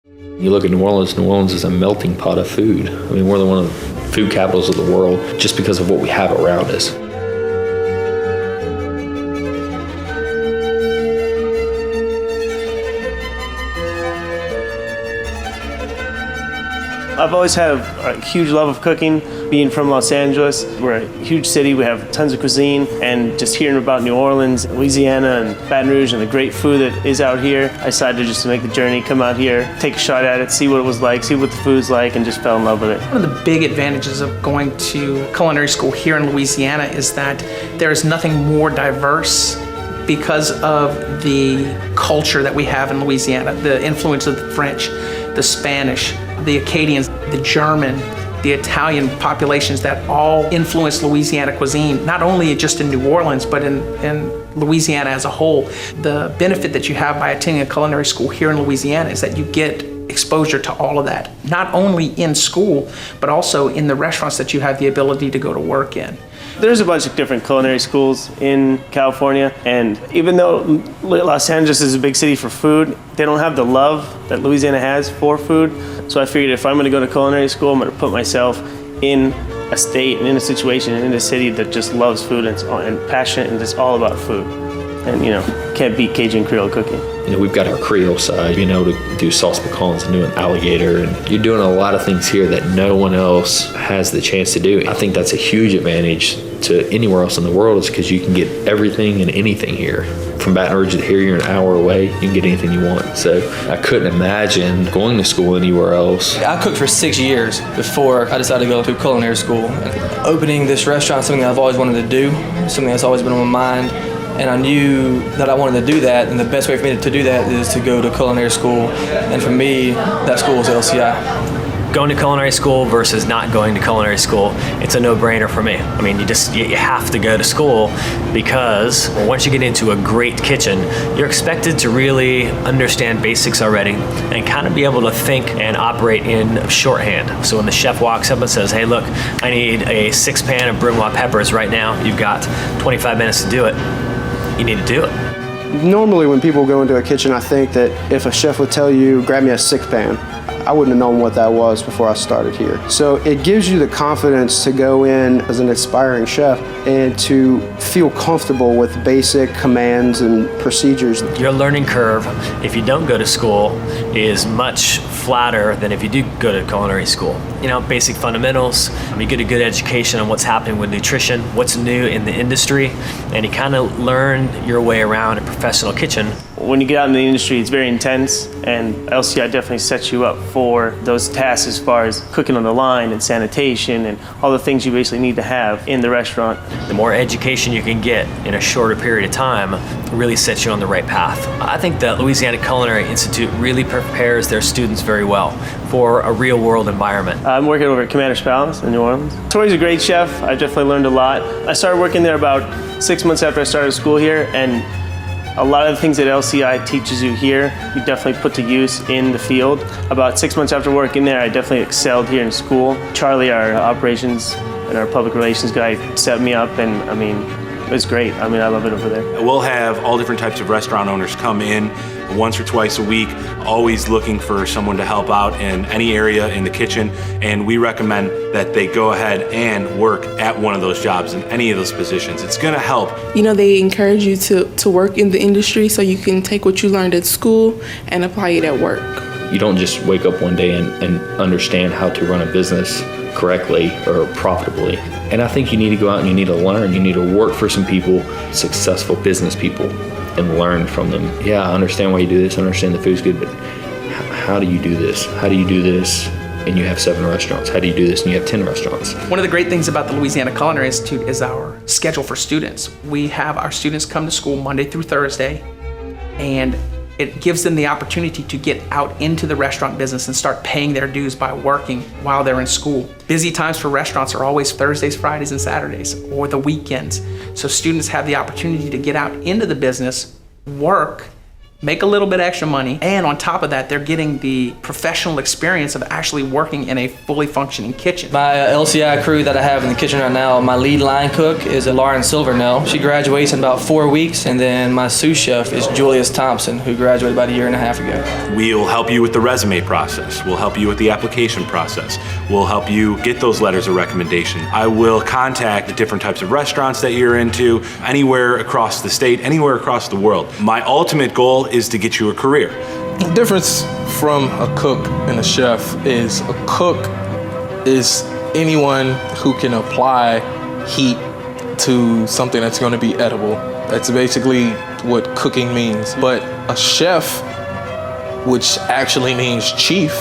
You look at New Orleans is a melting pot of food. I mean, we're one of the food capitals of the world just because of what we have around us. I've always had a huge love of cooking. Being from Los Angeles, we're a huge city, we have tons of cuisine, and just hearing about New Orleans, Louisiana, and Baton Rouge, and the great food that is out here, I decided just to make the journey, come out here, take a shot at it, see what it was like, see what the food's like, and just fell in love with it. One of the big advantages of going to culinary school here in Louisiana is that there is nothing more diverse because of the culture that we have in Louisiana, the influence of the French, the Spanish, the Acadians, the German, the Italian populations that all influence Louisiana cuisine, not only just in New Orleans, but in Louisiana as a whole. The benefit that you have by attending a culinary school here in Louisiana is that you get exposure to all of that, not only in school, but also in the restaurants that you have the ability to go to work in. There's a bunch of different culinary schools in California, and even though Los Angeles is a big city for food, they don't have the love that Louisiana has for food. So I figured if I'm going to go to culinary school, I'm going to put myself in a state and in a situation and in a city that just loves food and passionate and just all about food. And, can't beat Cajun Creole cooking. We've got our Creole side, being able to do sauce pecans and do an alligator. And you're doing a lot of things here that no one else has the chance to do. I think that's a huge advantage to anywhere else in the world is because you can get everything and anything here. From Baton Rouge to here, you're an hour away, you can get anything you want. So I couldn't imagine going to school anywhere else. I cooked for 6 years before I decided to go to culinary school. Opening this restaurant is something that I've always wanted to do, something that's always been on my mind. And I knew that I wanted to do that, and the best way for me to do that is to go to culinary school. And for me, that school was LCI. Going to culinary school versus not going to culinary school, it's a no-brainer for me. I mean, you have to go to school because once you get into a great kitchen, you're expected to really understand basics already and kind of be able to think and operate in shorthand. So when the chef walks up and says, hey, look, I need a 6-pan of brunoise peppers right now, you've got 25 minutes to do it. You need to do it. Normally when people go into a kitchen, I think that if a chef would tell you, grab me a 6-pan, I wouldn't have known what that was before I started here. So it gives you the confidence to go in as an aspiring chef and to feel comfortable with basic commands and procedures. Your learning curve, if you don't go to school, is much flatter than if you do go to culinary school. Basic fundamentals, you get a good education on what's happening with nutrition, what's new in the industry, and you kind of learn your way around a professional kitchen. When you get out in the industry, it's very intense, and LCI definitely sets you up for those tasks as far as cooking on the line and sanitation and all the things you basically need to have in the restaurant. The more education you can get in a shorter period of time really sets you on the right path. I think the Louisiana Culinary Institute really prepares their students very well for a real-world environment. I'm working over at Commander's Palace in New Orleans. Tori's a great chef. I definitely learned a lot. I started working there about 6 months after I started school here, and a lot of the things that LCI teaches you here, you definitely put to use in the field. About 6 months after working there, I definitely excelled here in school. Charlie, our operations and our public relations guy, set me up, and it was great. I love it over there. We'll have all different types of restaurant owners come in once or twice a week, always looking for someone to help out in any area in the kitchen, and we recommend that they go ahead and work at one of those jobs in any of those positions. It's going to help. They encourage you to work in the industry so you can take what you learned at school and apply it at work. You don't just wake up one day and understand how to run a business correctly or profitably. And I think you need to go out and you need to learn. You need to work for some people, successful business people, and learn from them. Yeah, I understand why you do this. I understand the food's good, but how do you do this? How do you do this and you have 7 restaurants? How do you do this and you have 10 restaurants? One of the great things about the Louisiana Culinary Institute is our schedule for students. We have our students come to school Monday through Thursday, and it gives them the opportunity to get out into the restaurant business and start paying their dues by working while they're in school. Busy times for restaurants are always Thursdays, Fridays, and Saturdays, or the weekends. So students have the opportunity to get out into the business, work, make a little bit extra money, and on top of that, they're getting the professional experience of actually working in a fully functioning kitchen. My LCI crew that I have in the kitchen right now, my lead line cook is Lauren Silvernell. She graduates in about 4 weeks, and then my sous chef is Julius Thompson, who graduated about 1.5 years ago. We'll help you with the resume process. We'll help you with the application process. We'll help you get those letters of recommendation. I will contact the different types of restaurants that you're into, anywhere across the state, anywhere across the world. My ultimate goal is to get you a career. The difference from a cook and a chef is a cook is anyone who can apply heat to something that's going to be edible. That's basically what cooking means. But a chef, which actually means chief,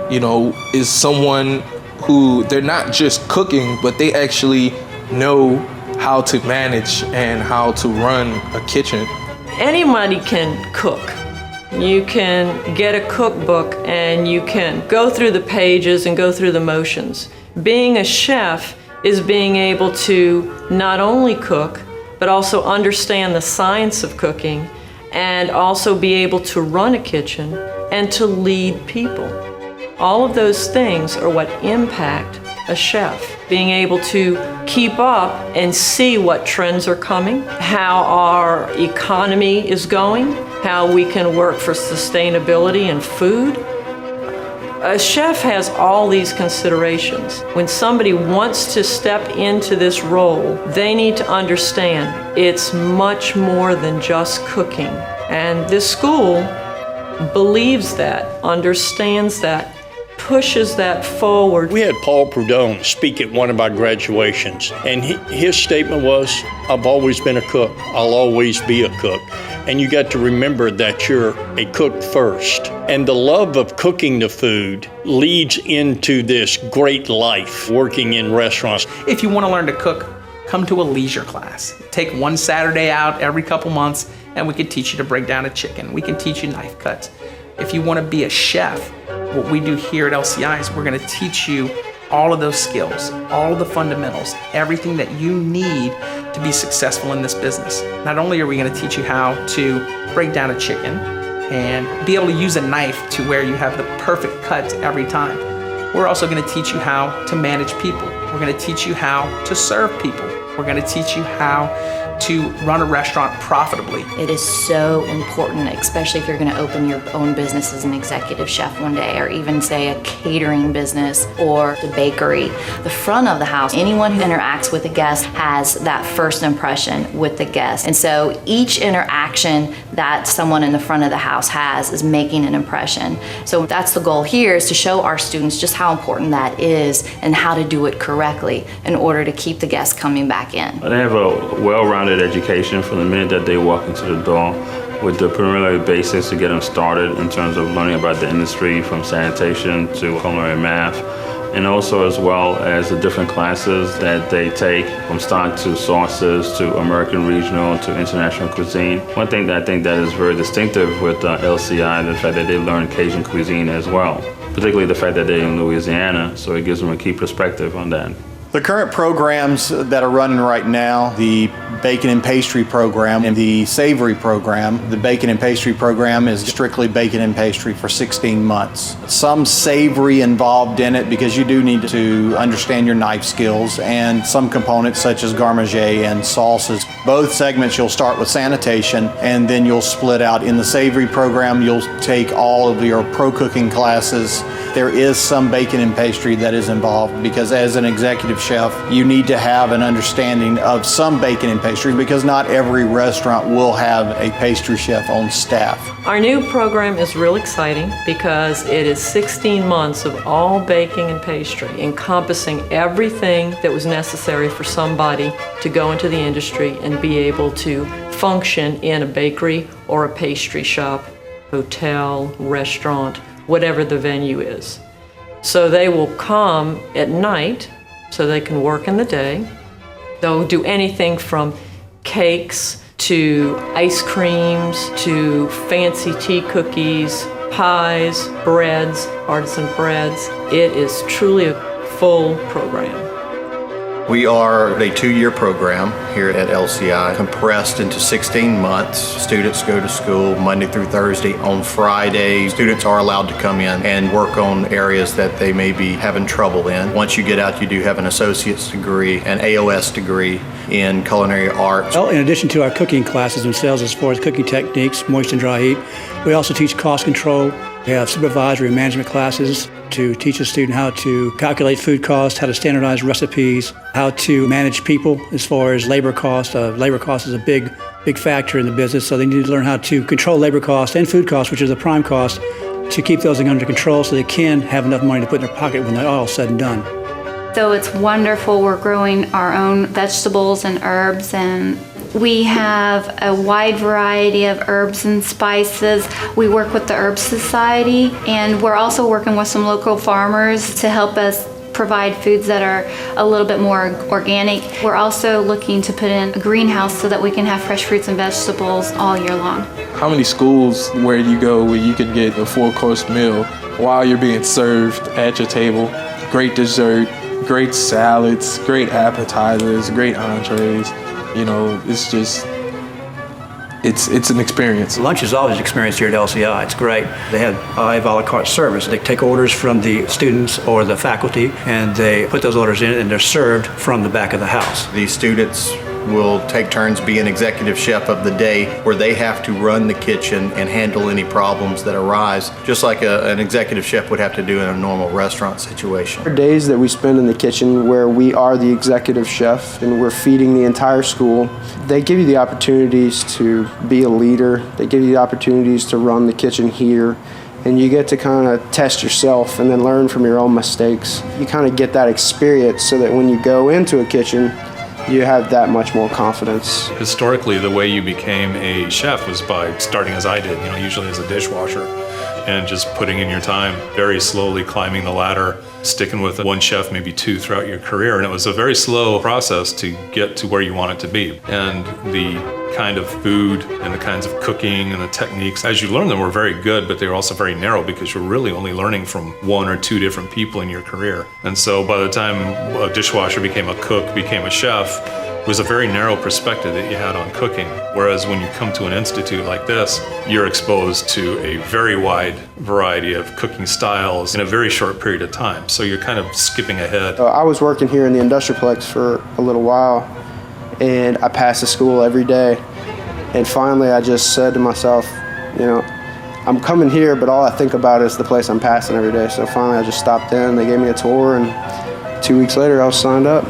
is someone who they're not just cooking, but they actually know how to manage and how to run a kitchen. Anybody can cook. You can get a cookbook and you can go through the pages and go through the motions. Being a chef is being able to not only cook, but also understand the science of cooking and also be able to run a kitchen and to lead people. All of those things are what impact a chef. Being able to keep up and see what trends are coming, how our economy is going, how we can work for sustainability in food. A chef has all these considerations. When somebody wants to step into this role, they need to understand it's much more than just cooking. And this school believes that, understands that, pushes that forward. We had Paul Prudhomme speak at one of our graduations, and his statement was, I've always been a cook. I'll always be a cook. And you got to remember that you're a cook first. And the love of cooking the food leads into this great life working in restaurants. If you want to learn to cook, come to a leisure class. Take one Saturday out every couple months, and we can teach you to break down a chicken. We can teach you knife cuts. If you want to be a chef, what we do here at LCI is we're going to teach you all of those skills, all of the fundamentals, everything that you need to be successful in this business. Not only are we going to teach you how to break down a chicken and be able to use a knife to where you have the perfect cut every time, we're also going to teach you how to manage people. We're going to teach you how to serve people. We're going to teach you how to run a restaurant profitably. It is so important, especially if you're going to open your own business as an executive chef one day, or even say a catering business or the bakery. The front of the house, anyone who interacts with a guest has that first impression with the guest. And so each interaction that someone in the front of the house has is making an impression. So that's the goal here, is to show our students just how important that is and how to do it correctly in order to keep the guests coming back in. They have a well-rounded education from the minute that they walk into the door, with the preliminary basics to get them started in terms of learning about the industry, from sanitation to culinary math, and also as well as the different classes that they take, from stock to sauces to American regional to international cuisine. One thing that I think that is very distinctive with LCI, the fact that they learn Cajun cuisine as well, particularly the fact that they're in Louisiana, so it gives them a key perspective on that. The current programs that are running right now, the bacon and pastry program and the savory program. The bacon and pastry program is strictly bacon and pastry for 16 months. Some savory involved in it because you do need to understand your knife skills, and some components such as garmage and sauces. Both segments you'll start with sanitation, and then you'll split out. In the savory program, you'll take all of your pro cooking classes. There is some bacon and pastry that is involved because as an executive chef, you need to have an understanding of some bacon and pastry because not every restaurant will have a pastry chef on staff. Our new program is real exciting because it is 16 months of all baking and pastry, encompassing everything that was necessary for somebody to go into the industry and be able to function in a bakery or a pastry shop, hotel, restaurant, whatever the venue is. So they will come at night so they can work in the day. They'll do anything from cakes to ice creams to fancy tea cookies, pies, breads, artisan breads. It is truly a full program. We are a 2-year program here at LCI, compressed into 16 months. Students go to school Monday through Thursday. On Friday, students are allowed to come in and work on areas that they may be having trouble in. Once you get out, you do have an associate's degree, an AOS degree in Culinary Arts. Well, in addition to our cooking classes themselves as far as cooking techniques, moist and dry heat, we also teach cost control. We have supervisory and management classes to teach a student how to calculate food costs, how to standardize recipes, how to manage people as far as labor cost. Labor cost is a big factor in the business, so they need to learn how to control labor costs and food costs, which is the prime cost, to keep those under control so they can have enough money to put in their pocket when they're all said and done. So it's wonderful. We're growing our own vegetables and herbs, and we have a wide variety of herbs and spices. We work with the Herb Society, and we're also working with some local farmers to help us provide foods that are a little bit more organic. We're also looking to put in a greenhouse so that we can have fresh fruits and vegetables all year long. How many schools where you go where you can get a 4-course meal while you're being served at your table? Great dessert, great salads, great appetizers, great entrees. You know, it's just, it's an experience. Lunch is always an experience here at LCI. It's great. They have a la carte service. They take orders from the students or the faculty, and they put those orders in, and they're served from the back of the house. The students will take turns being executive chef of the day, where they have to run the kitchen and handle any problems that arise, just like an executive chef would have to do in a normal restaurant situation. There are days that we spend in the kitchen where we are the executive chef and we're feeding the entire school. They give you the opportunities to be a leader. They give you the opportunities to run the kitchen here, and you get to kind of test yourself and then learn from your own mistakes. You kind of get that experience so that when you go into a kitchen, you have that much more confidence. Historically, the way you became a chef was by starting as I did, usually as a dishwasher, and just putting in your time, very slowly climbing the ladder, sticking with one chef, maybe 2 throughout your career. And it was a very slow process to get to where you want it to be. And the kind of food and the kinds of cooking and the techniques, as you learn them, were very good, but they were also very narrow because you're really only learning from 1 or 2 different people in your career. And so by the time a dishwasher became a cook, became a chef, it was a very narrow perspective that you had on cooking. Whereas when you come to an institute like this, you're exposed to a very wide variety of cooking styles in a very short period of time. So you're kind of skipping ahead. I was working here in the Industrialplex for a little while, and I passed the school every day. And finally I just said to myself, I'm coming here, but all I think about is the place I'm passing every day. So finally I just stopped in, they gave me a tour, and 2 weeks later I was signed up.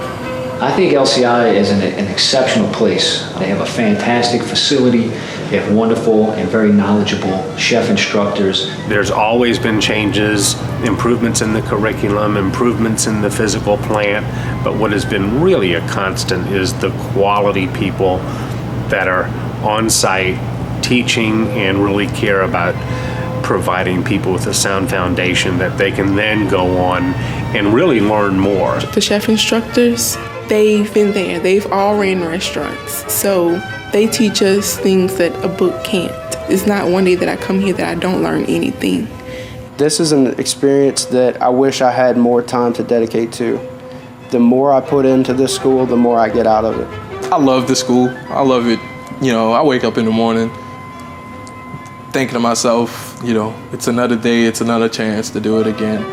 I think LCI is an exceptional place. They have a fantastic facility. They have wonderful and very knowledgeable chef instructors. There's always been changes, improvements in the curriculum, improvements in the physical plant, but what has been really a constant is the quality people that are on site teaching and really care about providing people with a sound foundation that they can then go on and really learn more. The chef instructors, they've been there. They've all ran restaurants. So they teach us things that a book can't. It's not one day that I come here that I don't learn anything. This is an experience that I wish I had more time to dedicate to. The more I put into this school, the more I get out of it. I love the school. I love it. I wake up in the morning thinking to myself, it's another day, it's another chance to do it again.